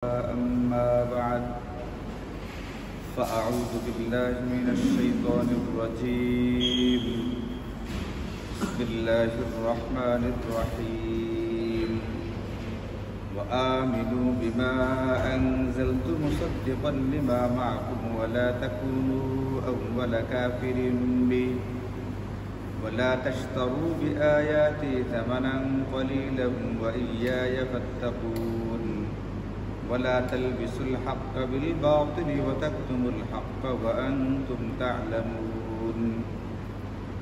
أما بعد فأعوذ بالله من الشيطان الرجيم بسم الله الرحمن الرحيم وآمنوا بما أنزلت مصدقا لما معكم ولا تكونوا أول كافر به ولا تشتروا بآياتي ثمنا قليلا وإياي فاتقون ولا تلبسوا الحق بالباطل وتكتموا الحق وأنتم تعلمون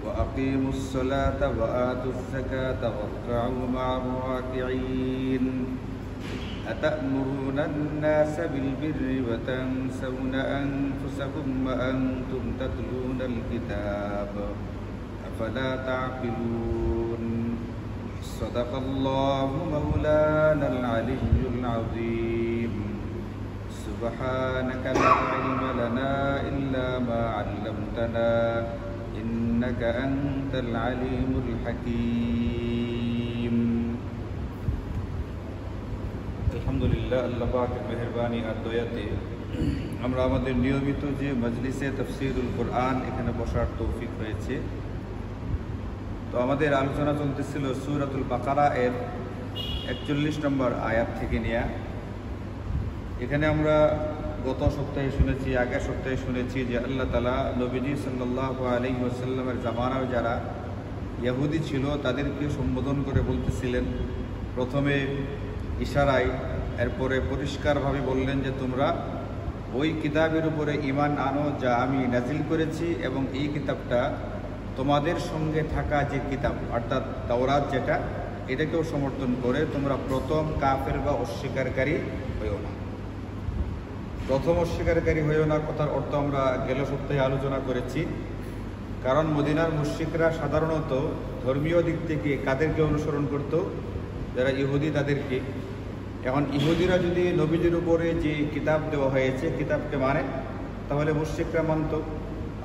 وأقيموا الصلاة وآتوا الزكاة واركعوا مع الراكعين أتأمرون الناس بالبر وتنسون أنفسكم وأنتم تتلون الكتاب أفلا تعقلون صدق الله مولانا العلي العظيم سبحانك لا علم لنا إلا ما علمتنا إنك أنت العليم الحكيم الحمد لله আল্লাহ পাকের মেহেরবানি আর দয়াতে আমরা আমাদের নিয়মিত যে মজলিসে তাফসীরুল কোরআন এখানে বসার তৌফিক হয়েছে। তো আমাদের আলোচনা চলতেছিল সূরাতুল বাকারা এর 41 নম্বর আয়াত থেকে নেয়া। এখানে আমরা গত সপ্তাহে শুনেছি, আগের সপ্তাহে শুনেছি যে আল্লাহ তাআলা নবীজি সাল্লাল্লাহু আলাইহি ওয়াসাল্লামের জামানায় যারা ইহুদি ছিল তাদেরকে সম্বোধন করে বলতেছিলেন, প্রথমে ইশারায়, এরপরে পরিষ্কারভাবে বললেন যে তোমরা ওই কিতাবের উপরে ঈমান আনো যা আমি নাজিল করেছি এবং এই কিতাবটা তোমাদের সঙ্গে থাকা যে কিতাব অর্থাৎ তাওরাত যেটা, এটাকেও সমর্থন করে তোমরা প্রথম কাফের বা অস্বীকারী হইও না। প্রথম অস্বীকারী হইও না কথার অর্থ আমরা গেল সপ্তাহে আলোচনা করেছি। কারণ মদিনার মুশরিকরা সাধারণত ধর্মীয় দিক থেকে কাদেরকে অনুসরণ করত? যারা ইহুদি তাদেরকে। এখন ইহুদিরা যদি নবীজির উপরে যে কিতাব দেওয়া হয়েছে কিতাবকে মানে, তাহলে মুশরিকরা মানত,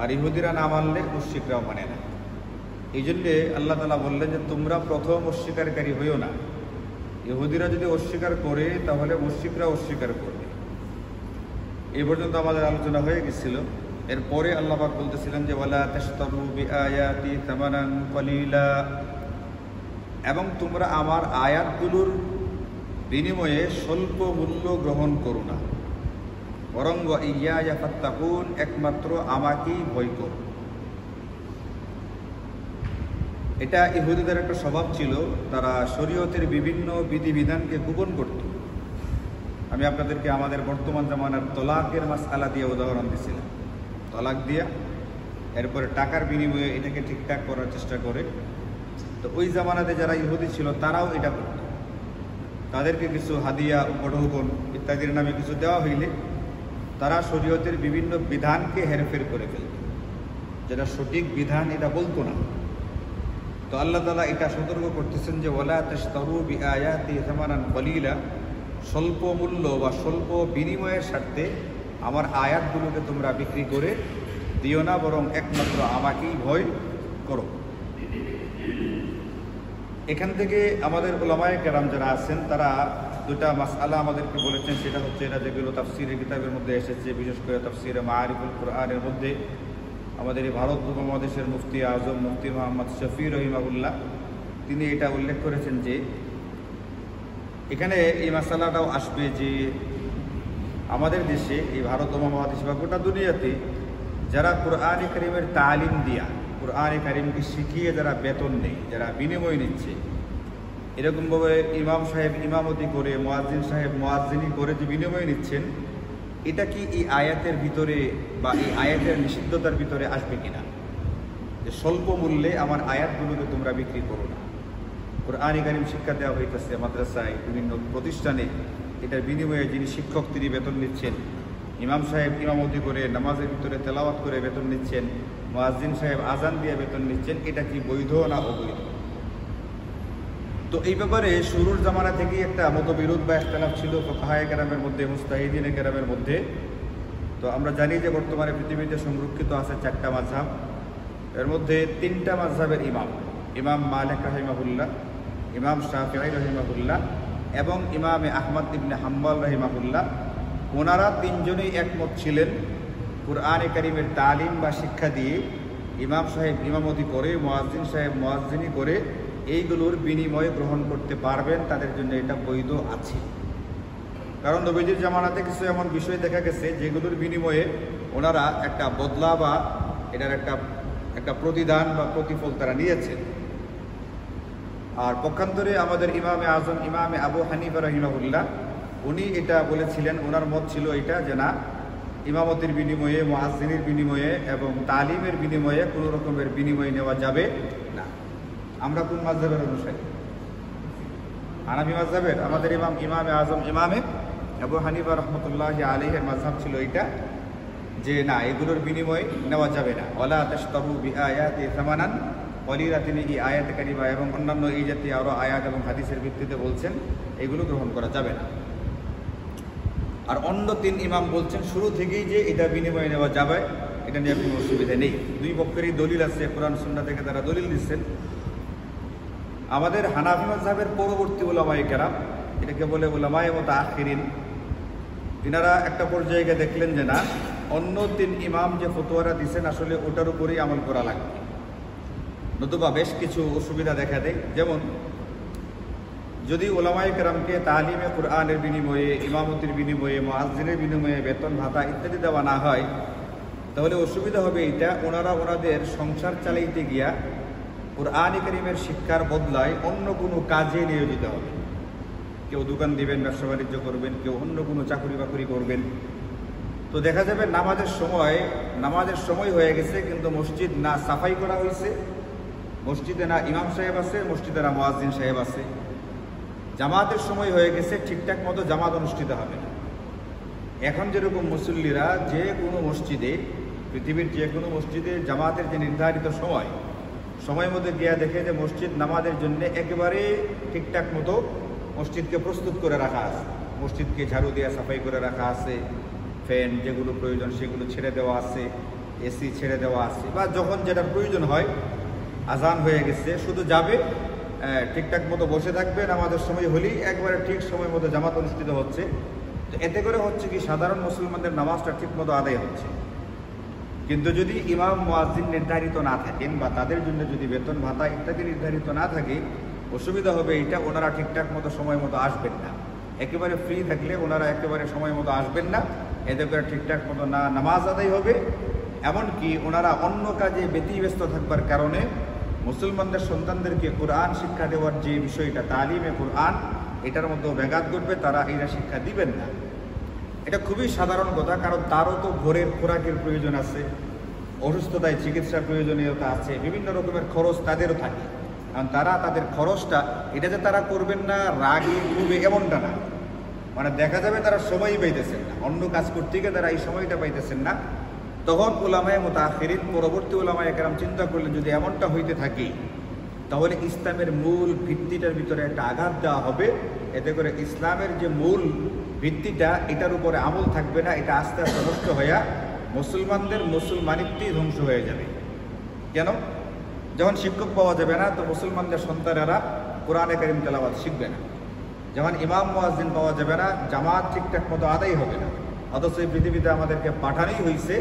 আর ইহুদিরা না মানলে মুশরিকরাও মানে না। এই জন্যে আল্লাহ তাআলা বললেন যে তোমরা প্রথম অস্বীকারী হইও না। ইহুদিরা যদি অস্বীকার করে তাহলে মুশরিকরা অস্বীকার করবে। এই পর্যন্ত আমাদের আলোচনা হয়ে গেছিল। এরপরে আল্লাহ পাক বলতেছিলেন যে ওয়ালা তাশতারু বিআয়াতি তামানান কলিলা, এবং তোমরা আমার আয়াতগুলোর বিনিময়ে স্বল্প মূল্য গ্রহণ করো না, বরং ইয়া ফাত্তাকুন, একমাত্র আমাকেই ভয় করো। এটা ইহুদিদের একটা স্বভাব ছিল, তারা শরীয়তের বিভিন্ন বিধিবিধানকে গোপন করত। আমি আপনাদেরকে আমাদের বর্তমান জামানার তলাকের মাসআলা দিয়ে উদাহরণ দিয়েছিলাম। তলাক দিয়া এরপরে টাকার বিনিময়ে এটাকে ঠিকঠাক করার চেষ্টা করে। তো ওই জামানাতে যারা ইহুদি ছিল তারাও এটা করত। তাদেরকে কিছু হাদিয়া, উপঢৌকন ইত্যাদির নামে কিছু দেওয়া হইলে তারা শরীয়তের বিভিন্ন বিধানকে হেরফের করে ফেলত, যেটা সঠিক বিধান এটা বলতো না। তো আল্লাহ তাআলা এটা সতর্ক করতেছেন যে ওয়ালা তাশতারু বিআয়াতি সামানান কলিলা, স্বল্প মূল্য বা স্বল্প বিনিময়ের স্বার্থে আমার আয়াতগুলোকে তোমরা বিক্রি করে দিও না, বরং একমাত্র আমাকেই ভয় করো। এখান থেকে আমাদের উলামায়ে কেরাম যারা আছেন তারা দুটা মাসআলা আমাদেরকে বলেছেন। সেটা হচ্ছে এটা যেগুলো তাফসীরের কিতাবের মধ্যে এসেছে, বিশেষ করে তাফসীরে মাআরিফুল কুরআনের মধ্যে আমাদের এই ভারত উপমহাদেশের মুফতি আজম মুফতি মুহাম্মদ শফি রহিমাহুল্লাহ তিনি এটা উল্লেখ করেছেন যে এখানে এই মাসালাটাও আসবে যে আমাদের দেশে, এই ভারত উপমহাদেশ বা গোটা দুনিয়াতে যারা কোরআনে কারীমের তালিম দিয়া, কোরআনে কারীমকে শিখিয়ে যারা বেতন নেই, যারা বিনিময় নিচ্ছে, এরকমভাবে ইমাম সাহেব ইমামতি করে, মুয়াজ্জিন সাহেব মুয়াজ্জিনি করে যে বিনিময় নিচ্ছেন, এটা কি এই আয়াতের ভিতরে বা এই আয়াতের নিষিদ্ধতার ভিতরে আসবে কিনা? যে স্বল্প মূল্যে আমার আয়াতগুলোকে তোমরা বিক্রি করো না। কোরআনে কারীম শিক্ষা দেওয়া হইতেছে মাদ্রাসায়, বিভিন্ন প্রতিষ্ঠানে, এটার বিনিময়ে যিনি শিক্ষক তিনি বেতন নিচ্ছেন, ইমাম সাহেব ইমামতি করে নামাজের ভিতরে তেলাওয়াত করে বেতন নিচ্ছেন, মুয়াজ্জিন সাহেব আজান দিয়ে বেতন নিচ্ছেন, এটা কি বৈধ না অবৈধ? তো এই ব্যাপারে শুরুর জামানা থেকেই একটা মতবিরোধ বা ইখতিলাফ ছিল ফুকাহায়ে কেরামের মধ্যে, মুজতাহিদিনে কেরামের মধ্যে। তো আমরা জানি যে বর্তমানে পৃথিবীতে সংরক্ষিত আছে 4টা মাযহাব। এর মধ্যে 3টা মাযহাবের ইমাম, ইমাম মালিক রাহিমাহুল্লাহ, ইমাম শাফিঈ রাহিমাহুল্লাহ এবং ইমামে আহমদ ইবনে হাম্বল রাহিমাহুল্লাহ, ওনারা তিনজনই একমত ছিলেন কুরআনে কারীমের তালিম বা শিক্ষা দিয়ে ইমাম সাহেব ইমামতি করে, মুয়াজ্জিন সাহেব মুয়াজ্জিনি করে এইগুলোর বিনিময়ে গ্রহণ করতে পারবেন, তাদের জন্য এটা বৈধ আছে। কারণ নবীজির জামানাতে কিছু এমন বিষয় দেখা গেছে যেগুলোর বিনিময়ে ওনারা একটা বদলা বা এটার একটা প্রতিদান বা প্রতিফল তারা নিয়েছেন। আর পক্ষান্তরে আমাদের ইমামে আজম ইমামে আবু হানিফা রাহিমাহুল্লাহ, উনি এটা বলেছিলেন, ওনার মত ছিল এটা যে না, ইমামতির বিনিময়ে, মুয়াজ্জিনের বিনিময়ে এবং তালিমের বিনিময়ে কোনো রকমের বিনিময় নেওয়া যাবে না। আমরা কোন মাযহাবের অনুসারী? হানাফি মাযহাবের। আমাদের ইমামে আজম ইমামে আবু হানিফা রহমতুল্লাহি আলাইহির মাযহাব ছিল এটা যে না, এগুলোর বিনিময় নেওয়া যাবে না। ওয়ালা তাশতারু বিআয়াতি সামানান কলিলা, তিনি এই আয়াত কারিমা এবং অন্যান্য এই জাতীয় আরও আয়াত এবং হাদিসের ভিত্তিতে বলছেন এগুলো গ্রহণ করা যাবে না। আর অন্য তিন ইমাম বলছেন শুরু থেকেই যে এটা বিনিময় নেওয়া যাবে, এটা নিয়ে কোনো অসুবিধা নেই। দুই পক্ষেরই দলিল আছে, কোরআন সুন্নাহ থেকে তারা দলিল দিচ্ছেন। আমাদের হানাফি মাযহাবের পরবর্তী উলামায়ে কেরাম, এটাকে বলে উলামায়ে মুতাআখিরিন, তিনারা একটা পর্যায়ে দেখলেন যে না, অন্য তিন ইমাম যে ফতোয়ারা দিচ্ছেন আসলে ওটার উপরেই আমল করা লাগবে, নতুবা বেশ কিছু অসুবিধা দেখা দেয়। যেমন যদি ওলামায়ে কেরামকে তালিমে কুরআনের বিনিময়ে, ইমামতির বিনিময়ে, মুয়াজ্জিনের বিনিময়ে বেতন ভাতা ইত্যাদি দেওয়া না হয়, তাহলে অসুবিধা হবে এটা, ওনারা ওনাদের সংসার চালাইতে গিয়া কুরআন কারীমের শিক্ষার বদলায় অন্য কোনো কাজে নিয়োজিত হবে। কেউ দোকান দিবেন, ব্যবসা বাণিজ্য করবেন, কেউ অন্য কোনো চাকরি বাকরি করবেন। তো দেখা যাবে নামাজের সময় হয়ে গেছে, কিন্তু মসজিদ না সাফাই করা হয়েছে, মসজিদে না ইমাম সাহেব আছে, মসজিদে না মুয়াজ্জিন সাহেব আছে, জামাতের সময় হয়ে গেছে, ঠিকঠাক মতো জামাত অনুষ্ঠিত হবে না। এখন যেরকম মুসল্লিরা যে কোনো মসজিদে, পৃথিবীর যে কোনো মসজিদে জামাতের যে নির্ধারিত সময় মতো গিয়া দেখে যে মসজিদ নামাজের জন্য একেবারে ঠিকঠাক মতো মসজিদকে প্রস্তুত করে রাখা আছে, মসজিদকে ঝাড়ু দিয়ে সাফাই করে রাখা আছে, ফ্যান যেগুলো প্রয়োজন সেগুলো ছেড়ে দেওয়া আছে, এসি ছেড়ে দেওয়া আছে, বা যখন যেটা প্রয়োজন হয়, আজান হয়ে গেছে, শুধু যাবে, ঠিকঠাক মতো বসে থাকবে, নামাজের সময় হলেই একবারে ঠিক সময় মতো জামাত অনুষ্ঠিত হচ্ছে। তো এতে করে হচ্ছে কি, সাধারণ মুসলমানদের নামাজটা ঠিক মতো আদায় হচ্ছে। কিন্তু যদি ইমাম মুয়াজ্জিন নির্ধারিত না থাকেন বা তাদের জন্য যদি বেতন ভাতা ইত্যাদি নির্ধারিত না থাকে, অসুবিধা হবে এটা, ওনারা ঠিকঠাক মতো সময় মতো আসবেন না। একেবারে ফ্রি থাকলে ওনারা একেবারে সময় মতো আসবেন না, এতে করে ঠিকঠাক মতো না নামাজ আদায় হবে, এমনকি ওনারা অন্য কাজে ব্যতিব্যস্ত থাকবার কারণে মুসলমানদের সন্তানদেরকে কোরআন শিক্ষা দেওয়ার যে বিষয়টা, তালিমে কোরআন, এটার মধ্যে ব্যাঘাত ঘটবে, তারা এরা শিক্ষা দিবেন না। এটা খুবই সাধারণ কথা, কারণ তারও তো ঘরের খোরাকের প্রয়োজন আছে, অসুস্থতায় চিকিৎসার প্রয়োজনীয়তা আছে, বিভিন্ন রকমের খরচ তাদেরও থাকে। কারণ তারা তাদের খরচটা, এটা যে তারা করবেন না রাগে ক্ষোভে এমনটা না, মানে দেখা যাবে তারা সময়ই পাইতেছেন না, অন্য কাজ করতে গিয়ে তারা এই সময়টা পাইতেছেন না। তখন উলামায়ে মুতাআখিরিন, পরবর্তী উলামায়ে কেরাম চিন্তা করলেন যদি এমনটা হইতে থাকে, তাহলে ইসলামের মূল ভিত্তিটার ভিতরে একটা আঘাত দেওয়া হবে। এতে করে ইসলামের যে মূল ভিত্তিটা, এটার উপরে আমল থাকবে না, এটা আস্তে আস্তে নষ্ট হইয়া মুসলমানদের মুসলমানিত্বই ধ্বংস হয়ে যাবে। কেন? যখন শিক্ষক পাওয়া যাবে না, তো মুসলমানদের সন্তানেরা কোরআনে কারীম তেলাওয়াত শিখবে না। যেমন ইমাম মুয়াজ্জিন পাওয়া যাবে না, জামাত ঠিকঠাক মতো আদায় হবে না। অথচ এই পৃথিবীতে আমাদেরকে পাঠানোই হয়েছে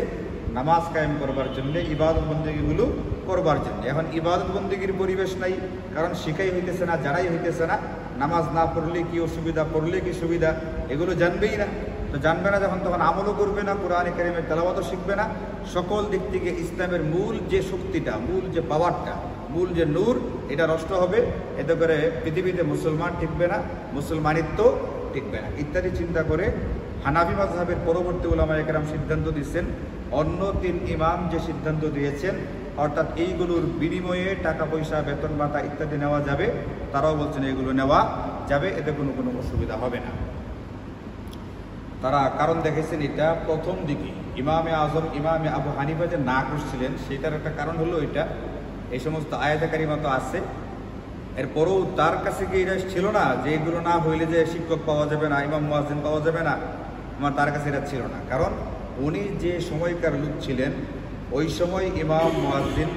নামাজ কায়েম করবার জন্য, ইবাদত বন্দেগীগুলো করবার জন্য। এখন ইবাদত বন্দেগীর পরিবেশ নাই, কারণ শিখাই হইতেছে না, জানাই হইতেছে না। নামাজ না পড়লে কি অসুবিধা, পড়লে কি সুবিধা, এগুলো জানবেই না। তো জানবে না যখন, তখন আমলও করবে না, কোরআনে কারীমের তেলাওয়াতও শিখবে না। সকল দিক থেকে ইসলামের মূল যে শক্তিটা, মূল যে পাওয়ারটা, মূল যে নূর, এটা নষ্ট হবে। এতে করে পৃথিবীতে মুসলমান টিকবে না, মুসলমানিত্ব টিকবে না, ইত্যাদি চিন্তা করে হানাফি মাযহাবের পরবর্তী উলামায়ে কেরাম সিদ্ধান্ত দিচ্ছেন, অন্য তিন ইমাম যে সিদ্ধান্ত দিয়েছেন, অর্থাৎ এইগুলোর বিনিময়ে টাকা পয়সা, বেতন ভাতা ইত্যাদি নেওয়া যাবে, তারাও বলছেন এগুলো নেওয়া যাবে, এতে কোনো অসুবিধা হবে না। তারা কারণ দেখেছেন এটা প্রথম দিকে ইমামে আজম ইমামে আবু হানিফা যে না করছিলেন, সেটার একটা কারণ হলো এটা, এই সমস্ত আয়াতে কারিমা তো আছে, এরপরও তার কাছে কি এটা ছিল না যে এগুলো না হইলে যে শিক্ষক পাওয়া যাবে না, ইমাম মুয়াজ্জিন পাওয়া যাবে না, তার কাছে এটা ছিল না। কারণ উনি যে সময়কার লোক ছিলেন, ওই সময় ইমাম মুয়াজ্জিন,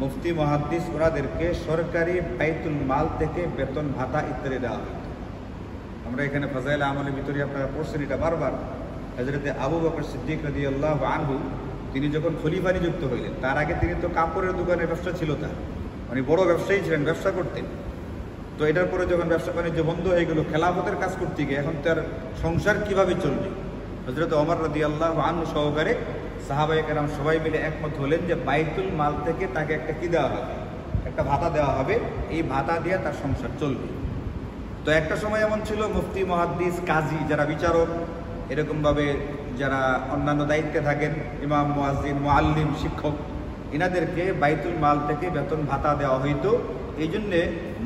মুফতি, মুহাদ্দিস ওনাদেরকে সরকারি বাইতুল মাল থেকে বেতন ভাতা ইত্যাদি দেওয়া হতো। আমরা এখানে ফাজাইল আমলের ভিতরে আপনারা পড়ছেন এটা বারবার। হযরতে আবু বকর সিদ্দিক রাদিয়াল্লাহু আনহু তিনি যখন খলিফা নিযুক্ত হইলেন, তার আগে তিনি তো কাপড়ের দোকানের ব্যবসা ছিল তার, মানে বড় ব্যবসায়ী ছিলেন, ব্যবসা করতেন। তো এটার পরে যখন ব্যবসা বাণিজ্য বন্ধ হয়ে গেল, খেলাফতের কাজ করতে গিয়ে এখন তার সংসার কিভাবে চলবে, হযরত ওমর রাদিয়াল্লাহু আনহু সহকারে সাহাবায়ে কেরাম সবাই মিলে একমত হলেন যে বাইতুল মাল থেকে তাকে একটা কি দেওয়া হবে, একটা ভাতা দেওয়া হবে, এই ভাতা দিয়ে তার সংসার চলবে। তো একটা সময় এমন ছিল মুফতি, মুহাদ্দিস, কাজী, যারা বিচারক, এরকমভাবে যারা অন্যান্য দায়িত্বে থাকেন, ইমাম, মুয়াজ্জিন, মুআল্লিম, শিক্ষক, এনাদেরকে বাইতুল মাল থেকে বেতন ভাতা দেওয়া হইতো। এই জন্যে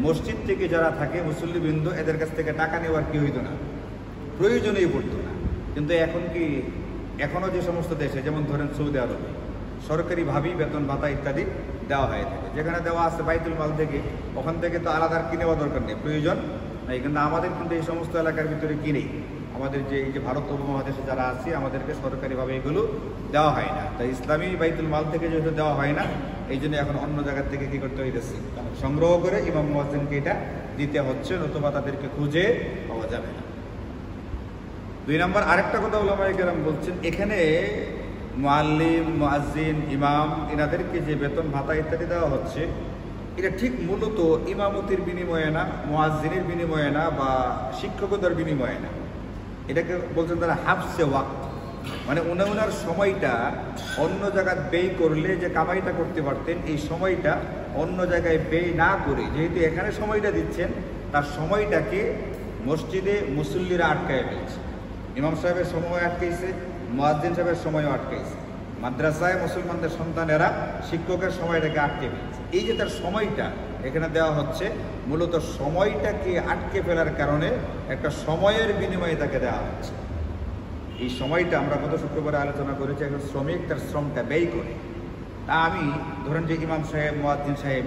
মসজিদ থেকে যারা থাকে মুসল্লিবৃন্দ, এদের কাছ থেকে টাকা নেওয়ার কি হইতো না, প্রয়োজনেই পড়তো না। কিন্তু এখন কি, এখনও যে সমস্ত দেশে, যেমন ধরেন সৌদি আরবে, সরকারিভাবেই বেতন ভাতা ইত্যাদি দেওয়া হয়ে থাকে। যেখানে দেওয়া আছে বাইতুল মাল থেকে, ওখান থেকে তো আলাদা কি নেওয়া দরকার নেই, প্রয়োজন নাই। কিন্তু আমাদের কিন্তু এই সমস্ত এলাকার ভিতরে কি নেই, আমাদের যে এই যে ভারত উপমহাদেশে যারা আছে, আমাদেরকে সরকারিভাবে এগুলো দেওয়া হয় না। তাই ইসলামী বাইতুল মাল থেকে যেহেতু দেওয়া হয় না, এই জন্য এখন অন্য জায়গার থেকে কি করতে হইতেছে, সংগ্রহ করে ইমাম মুয়াজ্জিনকে এটা দিতে হচ্ছে, নতুবা তাদেরকে খুঁজে পাওয়া যাবে না। 2 নম্বর আরেকটা কথা উলামায়ে কেরাম বলছেন, এখানে মুআল্লিম, মুয়াজ্জিন, ইমাম, এনাদেরকে যে বেতন ভাতা ইত্যাদি দেওয়া হচ্ছে, এটা ঠিক মূলত ইমামতির বিনিময়ে না, মুয়াজ্জিনের বিনিময়ে না, বা শিক্ষকতার বিনিময়ে না। এটাকে বলছেন তারা হাফসে ওয়াক্ত, মানে ওনার সময়টা অন্য জায়গায় ব্যয় করলে যে কামাইটা করতে পারতেন, এই সময়টা অন্য জায়গায় ব্যয় না করে যেহেতু এখানে সময়টা দিচ্ছেন, তার সময়টাকে মসজিদে মুসল্লিরা আটকায় ফেলছে। ইমাম সাহেবের সময় আটকাইছে, মুয়াজ্জিন সাহেবের সময়ও আটকাইছে, মাদ্রাসায় মুসলমানদের সন্তানেরা শিক্ষকের সময়টাকে আটকে ফেলছে। এই যে তার সময়টা এখানে দেওয়া হচ্ছে, মূলত সময়টাকে আটকে ফেলার কারণে একটা সময়ের বিনিময়ে তাকে দেওয়া হচ্ছে। এই সময়টা আমরা গত শুক্রবারে আলোচনা করেছি, একজন শ্রমিক তার শ্রমটা ব্যয় করে। তা আমি ধরেন যে ইমাম সাহেব, মুয়াজ্জিন সাহেব,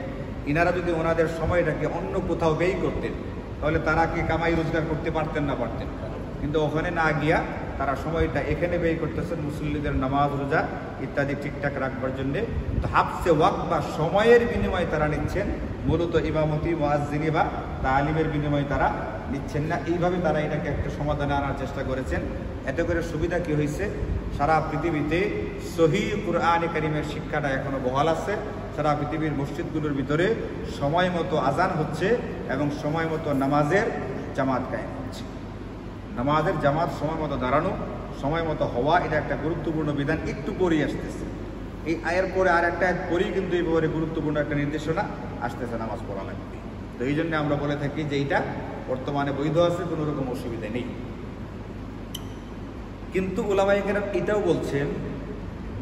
ইনারা যদি ওনাদের সময়টাকে অন্য কোথাও ব্যয় করতেন, তাহলে তারা কি কামাই রোজগার করতে পারতেন না, পারতেন। কিন্তু ওখানে না গিয়া তারা সময়টা এখানে ব্যয় করতেছেন মুসল্লিদের নামাজ, রোজা ইত্যাদি ঠিকঠাক রাখবার জন্যে। তো হাফসে ওয়াক্ত বা সময়ের বিনিময়ে তারা নিচ্ছেন, মূলত ইমামতি, মুয়াজ্জিনি বা তালিমের বিনিময়ে তারা নিচ্ছেন না। এইভাবে তারা এটাকে একটা সমাধানে আনার চেষ্টা করেছেন। এতে করে সুবিধা কি হয়েছে, সারা পৃথিবীতে সহিহ কুরআনে কারীমের শিক্ষাটা এখনো বহাল আছে। সারা পৃথিবীর মসজিদগুলোর ভিতরে সময় মতো আজান হচ্ছে এবং সময় মতো নামাজের জামাত কায়েম হচ্ছে। নামাজের জামাত সময় মতো দাঁড়ানো, সময় মতো হওয়া, এটা একটা গুরুত্বপূর্ণ বিধান। একটু পরেই আসতেছে, এই আয়ের পরে আর একটা পরেই কিন্তু এই ব্যাপারে গুরুত্বপূর্ণ একটা নির্দেশনা আসতেছে, নামাজ পড়া লাগবে। তো এই জন্য আমরা বলে থাকি যে এইটা বর্তমানে বৈধ আছে, কোনো রকম অসুবিধা নেই। কিন্তু উলামায়ে কেরাম এটাও বলছেন,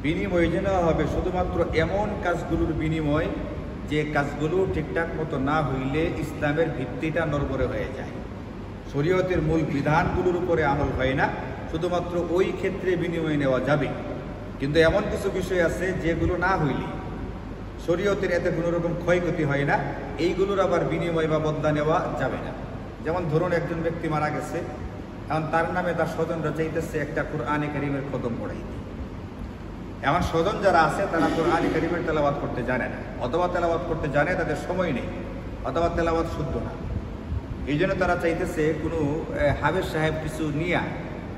বিনিময় যেন হবে শুধুমাত্র এমন কাজগুলোর বিনিময় যে কাজগুলো ঠিকঠাক মতো না হইলে ইসলামের ভিত্তিটা নড়বড়ে হয়ে যায়, শরীয়তের মূল বিধানগুলোর উপরে আমল হয় না, শুধুমাত্র ওই ক্ষেত্রে বিনিময় নেওয়া যাবে। কিন্তু এমন কিছু বিষয় আছে যেগুলো না হইলে শরীয়তের এতে কোনো রকম ক্ষয়ক্ষতি হয় না, এইগুলোর আবার বিনিময় বা বদলা নেওয়া যাবে না। যেমন ধরুন একজন ব্যক্তি মারা গেছে, এখন তার নামে তার স্বজনরা চাইতেছে একটা কুরআনে কারীমের খতম পড়াইতে। এমন স্বজন যারা আছে তারা কুরআনে কারীমের তেলাওয়াত করতে জানে না, অথবা তেলাওয়াত করতে জানে তাদের সময় নেই, অথবা তেলাওয়াত শুদ্ধ না। এই জন্য তারা চাইতেছে কোনো হাফেজ সাহেব কিছু নিয়া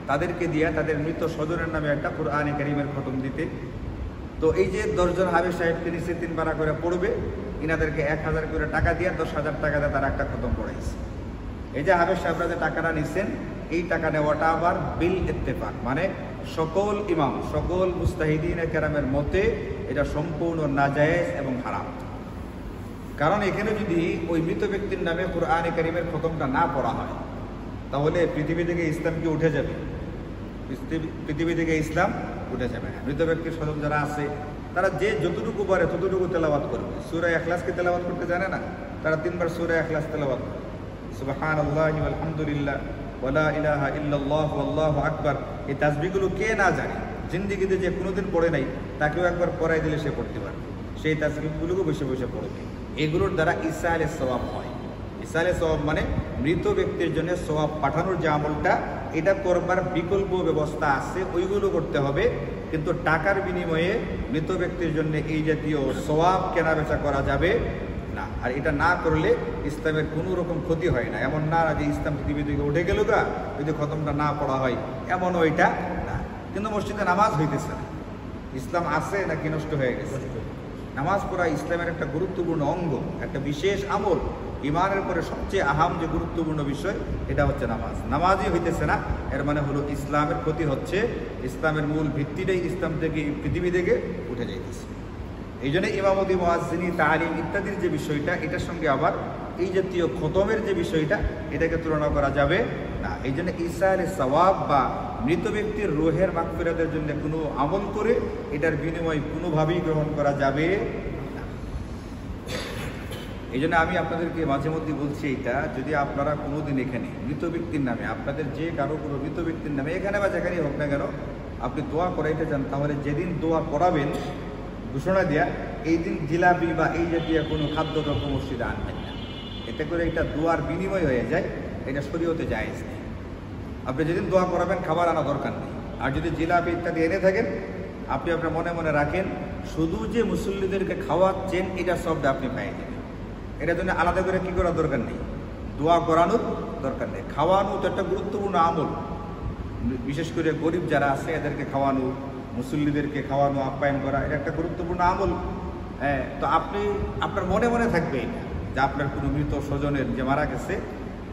তাদেরকে দিয়া তাদের মৃত স্বজনের নামে একটা কুরআনে কারীমের খতম দিতে। তো এই যে 10 জন হাফেজ সাহেবকে নিচে 3 পারা করে পড়বে, ইনাদেরকে 1000 করে টাকা দিয়ে 10,000 টাকা দিয়ে তারা একটা খতম পড়াইছে। এই যে হাফেজ সাহেবরা যে টাকাটা নিচ্ছেন, এই টাকা নেওয়াটা আবার বিল ইত্তেফাক, মানে সকল ইমাম, সকল মুস্তাহিদিনে কেরামের মতে এটা সম্পূর্ণ নাজায়েজ এবং হারাম। কারণ এখানে যদি ওই মৃত ব্যক্তির নামে কুরআনে কারীমের খতমটা না পড়া হয়, তাহলে পৃথিবী থেকে ইসলাম কি উঠে যাবে? পৃথিবী থেকে ইসলাম উঠে যাবে না। মৃত ব্যক্তির স্বজন যারা আছে তারা যে যতটুকু পারে ততটুকু তেলাওয়াত করবে। সূরা ইখলাসকে তেলাওয়াত করতে জানে না, তারা 3 বার সূরা ইখলাস তেলাওয়াত করে, সুবহানাল্লাহি ওয়াল হামদুলিল্লাহ ওয়ালা ইলাহা ইল্লাল্লাহ ওয়াল্লাহু আকবার। এই তাসবিহগুলো কে না জানে, জিন্দেগিতে যে কোনোদিন পড়ে নাই তাকেও একবার পড়াই দিলে সে পড়তে পারবে। সেই তাসবিহগুলোকে বসে বসে পড়বে। এগুলোর দ্বারা ইসালে সওয়াব হয়। ইসালে সওয়াব মানে মৃত ব্যক্তির জন্য সওয়াব পাঠানোর যে আমলটা, এটা করবার বিকল্প ব্যবস্থা আছে, ওইগুলো করতে হবে। কিন্তু টাকার বিনিময়ে মৃত ব্যক্তির জন্য এই জাতীয় সওয়াব কেনাবেচা করা যাবে না। আর এটা না করলে ইসলামের কোনো রকম ক্ষতি হয় না। এমন না যে ইসলাম পৃথিবী থেকে উঠে গেল গা, যদি খতমটা না পড়া হয়, এমনও এটা না। কিন্তু মসজিদে নামাজ হইতেছে না। ইসলাম আছে নাকি নষ্ট হয়ে গেছে? নামাজ পড়া ইসলামের একটা গুরুত্বপূর্ণ অঙ্গ, একটা বিশেষ আমল। ইমানের পরে সবচেয়ে আহাম যে গুরুত্বপূর্ণ বিষয় এটা হচ্ছে নামাজ। নামাজই হইতেছে না, এর মানে হলো ইসলামের ক্ষতি হচ্ছে। ইসলামের মূল ভিত্তিটাই ইসলাম থেকে পৃথিবী থেকে উঠে যাইতেছে। এই জন্য ইমামতি, মুয়াজ্জিনি, তালিম ইত্যাদির যে বিষয়টা, এটার সঙ্গে আবার এই জাতীয় খতমের যে বিষয়টা, এটাকে তুলনা করা যাবে না। এই জন্য ইসালে সওয়াব বা মৃত ব্যক্তির রুহের মাগফিরাতের জন্য কোনো আমল করে এটার বিনিময় কোনোভাবেই গ্রহণ করা যাবে না। এই জন্য আমি আপনাদেরকে মাঝে মধ্যে বলছি, এইটা যদি আপনারা কোনোদিন এখানে মৃত ব্যক্তির নামে, আপনাদের যে কারো কোনো মৃত ব্যক্তির নামে এখানে বা যেখানেই হোক না কেন, আপনি দোয়া করাইতে চান, তাহলে যেদিন দোয়া করাবেন ঘোষণা দেয়া, এই দিন জিলাপি বা এই জাতীয় কোনো খাদ্যদ্রব্য মসজিদে আনবেন না। এতে করে এটা দোয়ার বিনিময় হয়ে যায়, এটা শরীয়তে জায়েজ নেই। আপনি যেদিন দোয়া করাবেন খাবার আনা দরকার নেই। আর যদি জিলাপি ইত্যাদি এনে থাকেন, আপনি আপনার মনে মনে রাখেন, শুধু যে মুসল্লিদেরকে খাওয়াচ্ছেন এটা সবটা আপনি পাইয়ে দেবেন। এটার জন্য আলাদা করে কী করার দরকার নেই, দোয়া করানোর দরকার নেই। খাওয়ানো তো একটা গুরুত্বপূর্ণ আমল। বিশেষ করে গরিব যারা আছে এদেরকে খাওয়ানো, মুসল্লিদেরকে খাওয়ানো, আপ্যায়ন করা, এটা একটা গুরুত্বপূর্ণ আমল। হ্যাঁ, তো আপনি আপনার মনে মনে থাকবে যে আপনার কোনো মৃত স্বজনের যে মারা গেছে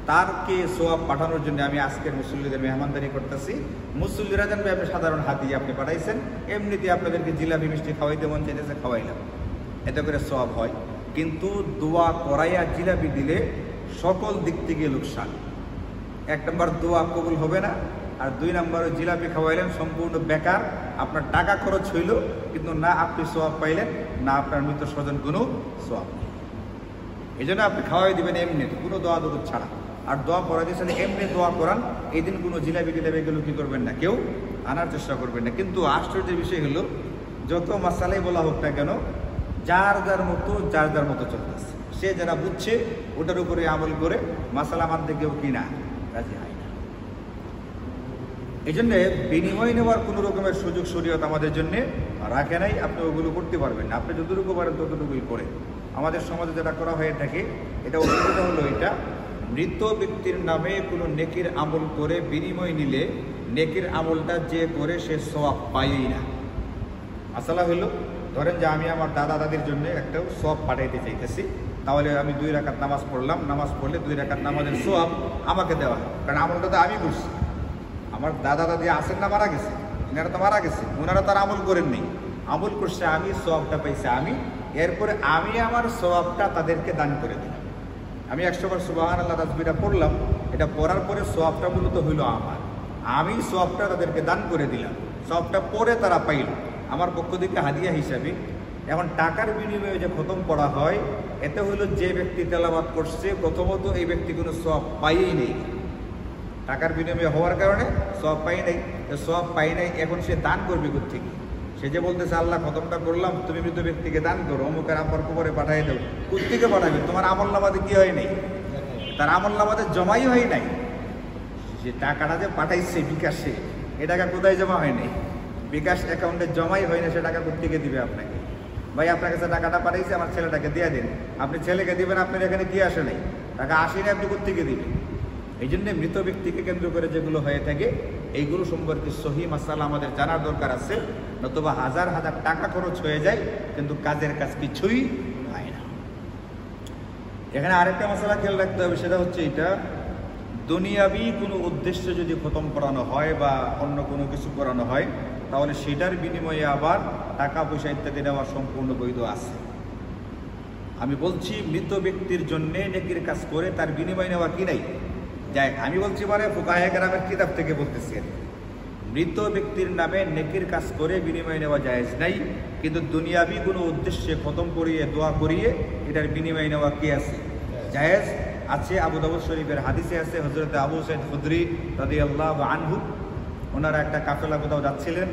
তারকে সোয়াব পাঠানোর জন্য আমি আজকের মুসল্লিদের মেহমানদারি করতেছি। মুসল্লিরা জানবে আপনি সাধারণ হাদিয়া আপনি পাঠাইছেন, এমনিতে আপনাদেরকে জিলাপি মিষ্টি খাওয়াইতে মন চাইতেছে, খাওয়াইলাম, এতে করে সোয়াব হয়। কিন্তু দোয়া করাইয়া জিলাপি দিলে সকল দিক থেকে লোকসান। 1 নম্বর দোয়া কবুল হবে না, আর 2 নম্বর জিলাপি খাওয়াইলেন সম্পূর্ণ বেকার। আপনার টাকা খরচ হইল, কিন্তু না আপনি সোয়াব পাইলেন, না আপনার মৃত স্বজন কোনো সোয়াব নেই। এই জন্য আপনি খাওয়াই দিবেন এমনি, কোনো দোয়া দরুদ ছাড়া। আর দোয়া পড়া দিয়েছেন এমনি দোয়া করান, এই দিন কোনো জিলাপি টিলাপি এগুলো কী করবেন না, কেউ আনার চেষ্টা করবেন না। কিন্তু আশ্চর্যের বিষয় হলো, যত মাসালাই বলা হোক না কেন, যার যার মতো চলতেছে। সে যারা বুঝছে ওটার উপরে আমল করে মাসালা মানতে কেউ কিনা রাজি হয় না। এই জন্যে বিনিময় নেওয়ার কোনো রকমের সুযোগ শরীয়ত আমাদের জন্য রাখে নাই। আপনি ওগুলো করতে পারবেন না, আপনি যতটুকু পারেন ততটুকুই করে। আমাদের সমাজে যেটা করা হয়ে থাকে, এটা অসুবিধা হলো, এটা মৃত ব্যক্তির নামে কোনো নেকির আমল করে বিনিময় নিলে নেকির আমলটা যে করে সে সওয়াব পায়ই না। আসলে হলো, ধরেন যে আমি আমার দাদা দাদির জন্য একটা সওয়াব পাঠাইতে চাইতেছি, তাহলে আমি 2 রাকাত নামাজ পড়লাম, নামাজ পড়লে 2 রাকাত নামাজের সওয়াব আমাকে দেওয়া, কারণ আমলটা তো আমি করছি। আমার দাদা দাদি আছেন না, মারা গেছে, এনারা তো মারা গেছে, ওনারা তার আমল করেননি, আমল করছে আমি, সওয়াবটা পাইছে আমি। এরপরে আমি আমার সওয়াবটা তাদেরকে দান করে দিলাম। আমি 100 বার সুবহানাল্লাহ তাসবিহটা পড়লাম, এটা পড়ার পরে সওয়াবটা মূলত হইল আমার, আমি সওয়াবটা তাদেরকে দান করে দিলাম, সওয়াবটা পরে তারা পাইল আমার পক্ষ থেকে হাদিয়া হিসাবে। এখন টাকার বিনিময়ে যে খতম পড়া হয়, এতে হইল যে ব্যক্তি তেলাওয়াত করছে, প্রথমত এই ব্যক্তি কোনো সওয়াব পাইই নেই। টাকার বিনিময়ে হওয়ার কারণে সওয়াব পাই নাই, সওয়াব পাই নাই, এখন সে দান করবে কোত্থেকে? সে যে বলতেছে আল্লাহ খতমটা করলাম, তুমি মৃত ব্যক্তিকে দান করো, অমুকের আব্বার কবরে পাঠাই দাও, কোত্থেকে পাঠাবে? তোমার আমল নামাতে কি হয় নাই? তার আমল নামাতে জমাই হয় নাই। যে টাকাটা যে পাঠাইছে বিকাশে, এ টাকা কোথায় জমা হয় নাই? বিকাশ অ্যাকাউন্টে জমাই হয় না, সে টাকা কোত্থেকে দিবে আপনাকে? ভাই আপনার কাছে টাকাটা পাঠাইছে, আমার ছেলেটাকে দিয়ে দিন। আপনি ছেলেকে দিবেন, আপনার এখানে কি আসে নাই, টাকা আসেনি, আপনি কোত্থেকে দিবেন? এই জন্যে মৃত ব্যক্তিকে কেন্দ্র করে যেগুলো হয়ে থাকে, এইগুলো সম্পর্কে সহি মাসালা আমাদের জানার দরকার আছে, নতুবা হাজার হাজার টাকা খরচ হয়ে যায়, কিন্তু কাজের কাজ কিছুই হয় না। এখানে আরেকটা মশলা খেয়াল রাখতে হবে, সেটা হচ্ছে এটা, দুনিয়াবি কোনো উদ্দেশ্যে যদি খতম করানো হয় বা অন্য কোনো কিছু করানো হয়, তাহলে সেটার বিনিময়ে আবার টাকা পয়সা ইত্যাদি নেওয়া সম্পূর্ণ বৈধ আছে। আমি বলছি মৃত ব্যক্তির জন্য নেকির কাজ করে তার বিনিময় নেওয়া কি নাই যায়। আমি বলছি মানে ফুকাহে কেরামের কিতাব থেকে বলতেছি, মৃত ব্যক্তির নামে নেকির কাজ করে বিনিময় নেওয়া জায়েজ নাই, কিন্তু দুনিয়াবি কোনো উদ্দেশ্যে খতম করিয়ে দোয়া করিয়ে এটার বিনিময় নেওয়া কি আছে? জায়েজ আছে। আবু দাউদ শরীফের হাদিসে আছে, হযরত আবু সাঈদ খুদরি রাদিয়াল্লাহু আনহু, ওনারা একটা কাফেলা কোথাও যাচ্ছিলেন,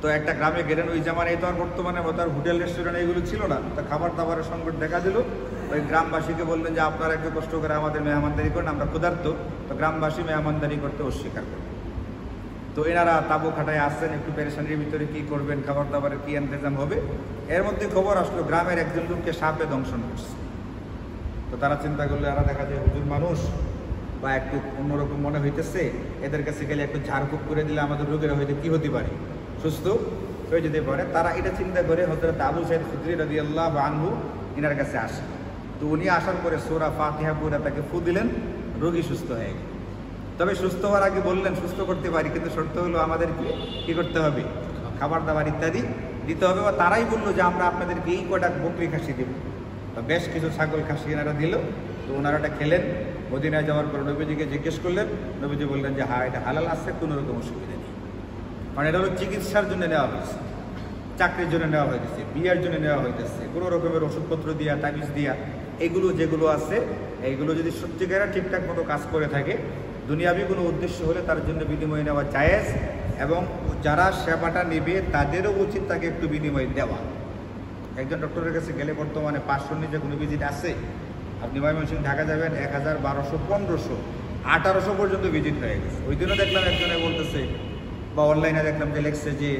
তো একটা গ্রামে গেলেন। ওই জামানায় তো আর বর্তমানে তার হোটেল রেস্টুরেন্ট এগুলো ছিল না, তো খাবার দাবারের সংকট দেখা দিল। ওই গ্রামবাসীকে বললেন যে আপনারা একটু কষ্ট করে আমাদের মেহমানদারি করেন, আমরা ক্ষুধার্ত। তো গ্রামবাসী মেহমানদারি করতে অস্বীকার করে। তো এনারা তাবু খাটায় আসছেন, একটু পেরেশানির ভিতরে কি করবেন, খাবার দাবারের কি ইন্তজাম হবে। এর মধ্যে খবর আসলো গ্রামের একজন লোককে সাপে দংশন করছে। তো তারা চিন্তা করলে এরা দেখা যায় হুজুর মানুষ বা একটু অন্যরকম মনে হইতেছে, এদের কাছে গেলে একটু ঝাড়ফুঁক করে দিলে আমাদের রোগেরা হয়তো কী হতে পারে, সুস্থ হয়ে যেতে পারে। তারা এটা চিন্তা করে হযরত আবু সাঈদ খুদরি রাদিয়াল্লাহু আনহু ইনার কাছে আসে। তো উনি আসার পরে সূরা ফাতিহা পড়ে তাকে ফু দিলেন, রোগী সুস্থ হয়ে গেল। তবে সুস্থ হওয়ার আগে বললেন সুস্থ করতে পারি, কিন্তু শর্ত হলো আমাদেরকে কী করতে হবে, খাবার দাবার ইত্যাদি দিতে হবে। বা তারাই বললো যে আমরা আপনাদেরকে এই কটা বকরি খাসি দেব। তো বেশ কিছু ছাগল খাসি এনারা দিল। তো ওনারা এটা খেলেন। মদিনায় যাওয়ার পর নবীজিকে জিজ্ঞেস করলেন, নবীজি বললেন যে হ্যাঁ এটা হালাল আছে, কোনো রকম অসুবিধা নেই। কারণ এটা হলো চিকিৎসার জন্য নেওয়া হয়েছে, চাকরির জন্য নেওয়া হয়েছে, বিয়ের জন্য নেওয়া হয়েছে, কোনো রকমের ওষুধপত্র দিয়া, তাবিজ দিয়া, এগুলো যেগুলো আছে এইগুলো যদি সত্যিকারে ঠিকঠাক মতো কাজ করে থাকে, দুনিয়াবি কোনো উদ্দেশ্য হলে তার জন্য বিনিময় নেওয়া জায়েজ, এবং যারা সেবাটা নেবে তাদেরও উচিত তাকে একটু বিনিময় দেওয়া। একজন ডক্টরের কাছে গেলে বর্তমানে 500 নিচে কোনো ভিজিট আছে। আপনি ময়মনসিংহ ঢাকা যাবেন 1000, 1200, 1500, 1800 পর্যন্ত ভিজিট হয়ে গেছে। ওই দিনও দেখলাম একজনে বলতেছে, বা অনলাইনে দেখলাম যে লেখছে যে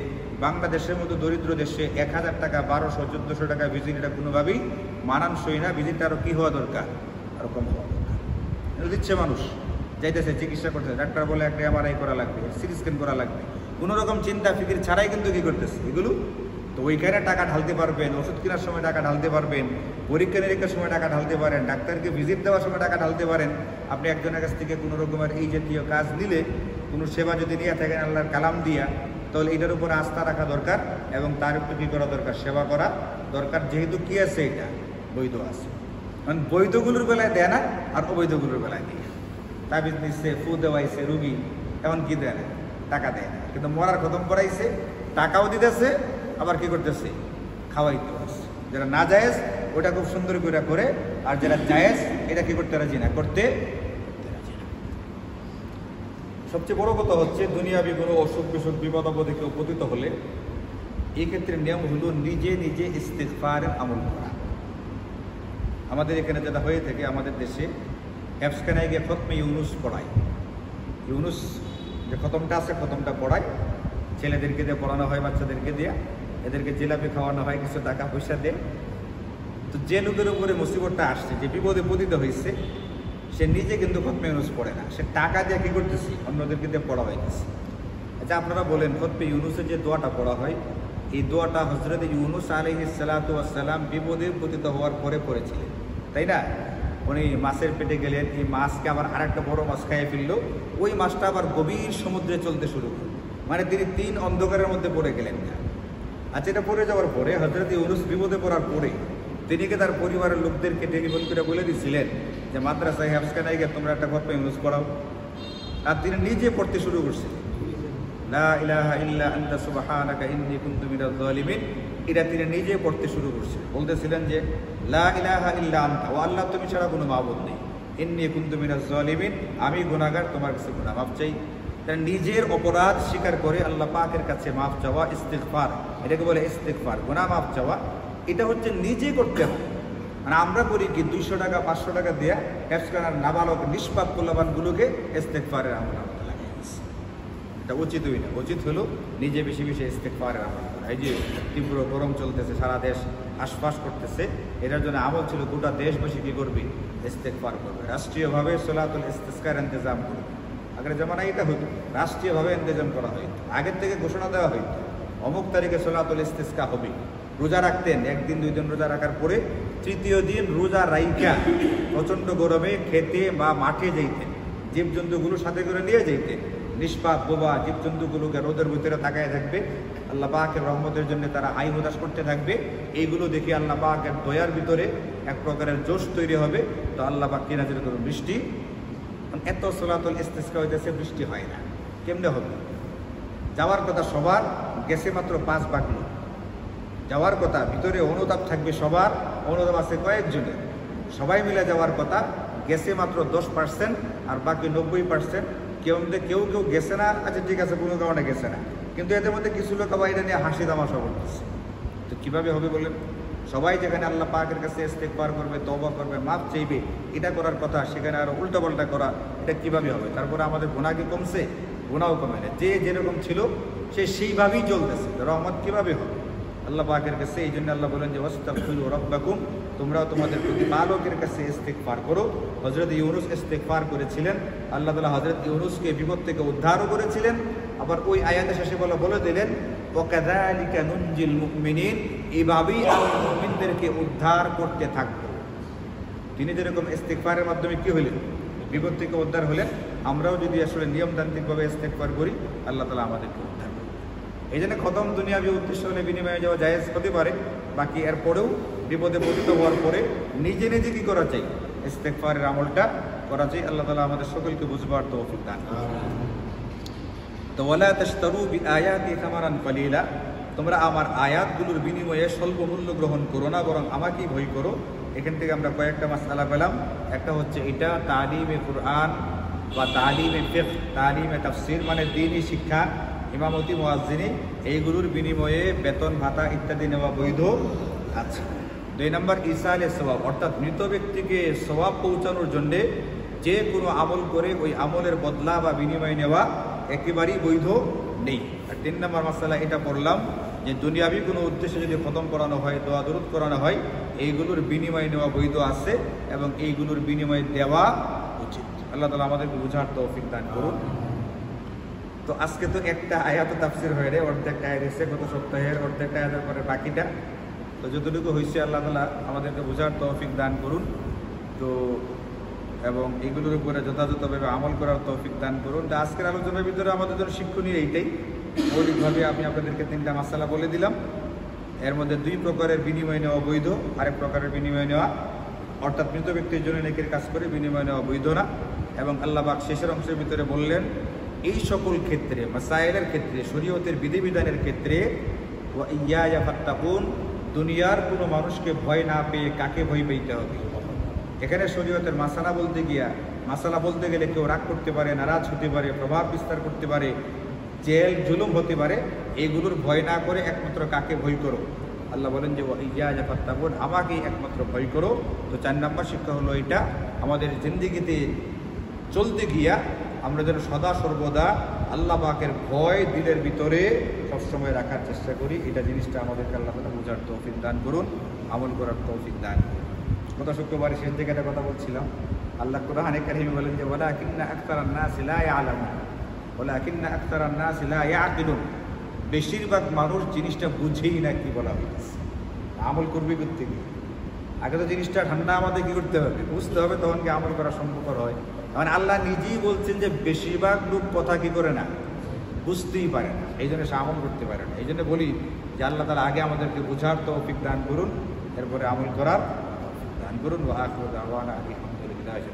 বাংলাদেশের মতো দরিদ্র দেশে 1000 টাকা, 1200, 1400 টাকা ভিজিট এটা কোনোভাবেই মানানসই না। ভিজিটটা আরও কী হওয়া দরকার, আরও কম হওয়া দরকার। দিচ্ছে মানুষ যাইতেছে চিকিৎসা করতেছে, ডাক্তার বলে একটা MRI করা লাগবে, সিটি স্ক্যান করা লাগবে, কোনো রকম চিন্তা ফিকির ছাড়াই কিন্তু কী করতেছে এগুলো। তো ওইখানে টাকা ঢালতে পারবেন, ওষুধ কেনার সময় টাকা ঢালতে পারবেন, পরীক্ষা নিরীক্ষার সময় টাকা ঢালতে পারেন, ডাক্তারকে ভিজিট দেওয়ার সময় টাকা ঢালতে পারেন। আপনি একজনের কাছ থেকে কোনো রকমের এই জাতীয় কাজ নিলে, কোনো সেবা যদি নিয়ে থাকেন আল্লাহর কালাম দিয়া, তাহলে এটার উপরে আস্থা রাখা দরকার এবং তার একটু কী করা দরকার, সেবা করা দরকার। যেহেতু কী আছে, এটা বৈধ আছে, কারণ বৈধগুলোর বেলায় দেয় না আর অবৈধগুলোর বেলায় দেয়। তাবিজ দিচ্ছে, ফু দেওয়াইছে রুগী, এমন কি দেয় না, টাকা দেয় না, কিন্তু মরার খতম করাইছে, টাকাও দিতেছে, আবার কি করতেছে, খাওয়াইতে পারছে। যেটা না জায়েজ ওটা খুব সুন্দর করে করে, আর যেটা জায়েজ এটা কি করতে রাজি না, করতে রাজি না। সবচেয়ে বড় কথা হচ্ছে দুনিয়াবি কোনো অসুখ বিসুখ, বিপদ আপদে কেউ পতিত হলে এই ক্ষেত্রে নিয়ম হলো নিজে নিজে ইস্তিগফারের আমল করা। আমাদের এখানে যেটা হয়ে থাকে, আমাদের দেশে হেফজখানায় গিয়ে খতমে ইউনুস পড়ায়। ইউনুস যে খতমটা আছে, খতমটা পড়ায়, ছেলেদেরকে দিয়ে পড়ানো হয়, বাচ্চাদেরকে দিয়ে, এদেরকে জিলাপি খাওয়ানো হয়, কিছু টাকা পয়সা দেয়। তো যে লোকের উপরে মুসিবতটা আসছে, যে বিপদে পতিত হয়েছে, সে নিজে কিন্তু খতমে ইউনুস পড়ে না, সে টাকা দিয়ে কী করতেছি, অন্যদেরকে দিয়ে পড়া হইতেছে। আচ্ছা আপনারা বলেন, খতমে ইউনুসের যে দোয়াটা পড়া হয়, এই দোয়াটা হযরত ইউনুস আলাইহিস সালাতু ওয়াস সালাম বিপদে পতিত হওয়ার পরে পড়েছিলেন, তাই না? উনি মাছের পেটে গেলেন, এই মাছকে আবার আরেকটা বড় মাছ খাইয়ে ফেললো, ওই মাছটা আবার গভীর সমুদ্রে চলতে শুরু করল, মানে তিনি 3 অন্ধকারের মধ্যে পড়ে গেলেন না। আচ্ছা এটা পড়ে যাওয়ার পরে হযরত ইউনুস বিপদে পড়ার পরে তিনি কি তার পরিবারের লোকদেরকে টেলিফোন করে বলে দিয়েছিলেন যে মাদ্রাসায় হেফজখানায় গিয়ে তোমরা একটা খতমে ইউনুস পড়াও? আর তিনি নিজে পড়তে শুরু করছিলেন, লা ইলাহা ইল্লা আনতা সুবহানাকা ইন্নী কুনতু মিনাজ জালিমিন। এটা তিনি নিজে পড়তে শুরু করছিলেন, বলতেছিলেন যে লা ইলাহা ইল্লা আনতা, ও আল্লাহ তুমি ছাড়া কোনো মাবুদ নেই, ইন্নী কুনতু মিনাজ জালিমিন, আমি গুনাহগার, তোমার কাছে গুনাহ মাফ চাই। তার নিজের অপরাধ স্বীকার করে আল্লাহ পাকের কাছে মাফ চাওয়া, ইস্তিগফার, এটাকে বলে ইস্তিগফার, গুনাহ মাফ চাওয়া। এটা হচ্ছে নিজে করতে হবে। মানে আমরা করি কি 200 টাকা 500 টাকা দেয়া হেফজখানার নাবালক নিষ্পাপ কুল্লাবানগুলোকে ইস্তিগফারের আমল লাগিয়ে দিচ্ছে। এটা উচিতই না। উচিত হলো নিজে বেশি বেশি ইস্তিগফারের আমল করা। এই যে তীব্র গরম চলতেছে, সারা দেশ আশপাশ করতেছে, এটার জন্য আমল ছিল গোটা দেশবাসী কী করবে, ইস্তিগফার করবে, রাষ্ট্রীয়ভাবে সলাতুল ইস্তিসকার ইন্তজাম করবে। আগের জামানায় এটা হতো, রাষ্ট্রীয়ভাবে ইন্তজাম করা হইত, আগের থেকে ঘোষণা দেওয়া হইত অমুক তারিখে সলাতুল ইস্তিসকা হবে। রোজা রাখতেন, 1 দিন 2 দিন রোজা রাখার পরে 3য় দিন রোজা রাইখা প্রচণ্ড গরমে খেতে বা মাঠে যাইতেন, জীবজন্তুগুলো সাথে করে নিয়ে যাইতেন। নিষ্পাপ বোবা জীবজন্তুগুলোকে রোদের ভিতরে তাকায় থাকবে, আল্লাহ পাকের রহমতের জন্য তারা হাই হুতাশ করতে থাকবে। এইগুলো দেখে আল্লাহ পাকের দয়ার ভিতরে এক প্রকারের জোশ তৈরি হবে। তো আল্লাহ পাক কিনা যেটা করুন বৃষ্টি, এত সলাতুল ইস্তিসকা হইতেছে, বৃষ্টি হয় না, কেমনে হবে? যাওয়ার কথা সবার, গেছে মাত্র 5 ভাগ লোক যাওয়ার কথা, ভিতরে অনুতাপ থাকবে সবার, অনুতাপ আছে কয়েকজনের, সবাই মিলে যাওয়ার কথা, গেছে মাত্র 10% আর বাকি 90%। কেউ কেউ গেছে না, আচ্ছা ঠিক আছে কোনো কারণে গেছে না, কিন্তু এদের মধ্যে কিছু লোক আবার এটা নিয়ে হাসি তামাশা করতেছে। তো কীভাবে হবে বলেন? সবাই যেখানে আল্লাহ পাকের কাছে ইস্তিগফার করবে, তওবা করবে, মাফ চাইবে, এটা করার কথা, সেখানে আরও উল্টাপাল্টা করা, এটা কীভাবে হবে? তারপরে আমাদের গুনাহ কি কমছে? গুনাহও কমে না, যে যেরকম ছিল সে সেইভাবেই চলতেছে। রহমত কীভাবে হবে আল্লাহ পাকের কাছে? এই জন্য আল্লাহ বলেন যে ওয়াস্তাগফিরু রাব্বাকুম তোমরাও তোমাদের প্রতিপালকের কাছে ইস্তেগফার করো। হযরত ইউনুস ইস্তেগফার করেছিলেন, আল্লাহ তাআলা হযরত ইউনুসকে বিপদ থেকে উদ্ধারও করেছিলেন। আবার ওই আয়াতে শেষে বলে দিলেন ওয়াকাযালিকা নুনজিল মুমিনিন, এইভাবেই আমি মুমিনদেরকে উদ্ধার করতে থাকব। তিনি যেরকম ইস্তেগফারের মাধ্যমে কি হলেন, বিপদ থেকে উদ্ধার হলেন, আমরাও যদি আসলে নিয়মতান্ত্রিকভাবে ইস্তেগফার করি আল্লাহ তাআলা আমাদেরকে উদ্ধার করবেন। এই জন্য খতম দুনিয়াবি উদ্দেশ্য হলে বিনিময়ে যাওয়া জায়েজ হতে পারে, বাকি এরপরেও বিপদে পতিত হওয়ার পরে নিজে নিজে কি করা চাই, ইস্তেগফারের আমলটা করা চাই। আল্লাহ তাআলা আমাদের সকলকে বুঝবার তৌফিক দান করুন। তো ওয়ালা তাশতারু বিআয়াতি সামারান কলিলা, তোমরা আমার আয়াতগুলোর বিনিময়ে স্বল্প মূল্য গ্রহণ করো না, বরং আমাকেই ভয় করো। এখান থেকে আমরা কয়েকটা মাসআলা পেলাম। একটা হচ্ছে এটা তালিমে কুরআন বা তালিমে ফিকহ, তালিমে তাফসির মানে দ্বীনি শিক্ষা, ইমামতি, মুয়াজ্জিনি, এইগুলোর বিনিময়ে বেতন ভাতা ইত্যাদি নেওয়া বৈধ আছে। 2 নম্বর ইসালে সওয়াব, অর্থাৎ মৃত ব্যক্তিকে সওয়াব পৌঁছানোর জন্যে যে কোনো আমল করে ওই আমলের বদলা বা বিনিময় নেওয়া একেবারেই বৈধ নেই। আর 3 নম্বর মাসালা এটা পড়লাম যে দুনিয়াবি কোনো উদ্দেশ্যে যদি খতম করানো হয়, দোয়া দরুদ করানো হয়, এইগুলোর বিনিময় নেওয়া বৈধ আছে এবং এইগুলোর বিনিময় দেওয়া উচিত। আল্লাহ তাআলা আমাদেরকে বুঝার তৌফিক দান করুন। তো আজকে তো একটা আয়াত তাফসির হয়ে রে, অর্ধেকটা আয়াত এসে গত সপ্তাহের, অর্ধেকটা আয়াতের পরে বাকিটা। তো যতটুকু হয়েছে আল্লাহ তাআলা আমাদেরকে বুঝার তৌফিক দান করুন। তো এবং এগুলোর উপরে যথাযথভাবে আমল করার তৌফিক দান করুন। তো আজকের আলোচনার ভিতরে আমাদের জন্য শিক্ষণীয় এইটাই। মৌলিকভাবে আমি আপনাদেরকে 3টা মাসালা বলে দিলাম। এর মধ্যে 2 প্রকারের বিনিময় নেওয়া বৈধ, আরেক প্রকারের বিনিময় নেওয়া, অর্থাৎ মৃত ব্যক্তির জন্য নেকির কাজ করে বিনিময় নেওয়া বৈধ না। এবং আল্লাহ পাক শেষের অংশের ভিতরে বললেন এই সকল ক্ষেত্রে, মাসাইলের ক্ষেত্রে, শরীয়তের বিধিবিধানের ক্ষেত্রে ওয়া ইয়্যায়া ফাত্তাকুন, দুনিয়ার কোনো মানুষকে ভয় না পেয়ে কাকে ভয় পেতে হবে। এখানে শরীয়তের মাসালা বলতে গেলে কেউ রাগ করতে পারে, নারাজ হতে পারে, প্রভাব বিস্তার করতে পারে, জেল জুলুম হতে পারে, এইগুলোর ভয় না করে একমাত্র কাকে ভয় করো। আল্লাহ বলেন যে ইয়্যায়া ফাত্তাকুন, আমাকেই একমাত্র ভয় করো। তো 4 নম্বর শিক্ষা হলো এটা, আমাদের জিন্দেগিতে চলতে গিয়া আমরা যেন সদা সর্বদা আল্লাহ পাকের ভয় দিলের ভিতরে সবসময় রাখার চেষ্টা করি। এটা জিনিসটা আমাদেরকে আল্লাহ তাআলা বোঝার তৌফিক দান করুন, আমল করার তৌফিক দান করুন। গত শুক্রবারে শেষ দিকে একটা কথা বলছিলাম, আল্লাহ কুরআনে কারীমে বলেন যে ওয়ালাকিন্না আকতারান নাসি লা ইয়ালামুন, ওয়ালাকিন্না আকতারান নাসি লা ইয়াকিলুন, বেশিরভাগ মানুষ জিনিসটা বুঝেই না কি বলা হয়েছে। আমল করবে করতে গিয়ে আগে তো জিনিসটা ঠান্ডা আমাদের কি করতে হবে, বুঝতে হবে, তখন কি আমল করা সম্ভবপর হয়। মানে আল্লাহ নিজেই বলছেন যে বেশিরভাগ লোক কথা কি করে না, বুঝতেই পারে না, এই জন্য সে আমল করতে পারে না। এই জন্য বলি যে আল্লাহ তাআলা আগে আমাদেরকে বুঝার তৌফিক দান করুন, এরপরে আমল করার তৌফিক দান করুন। ওয়া আখিরু দাওয়ানা আলহামদুলিল্লাহি।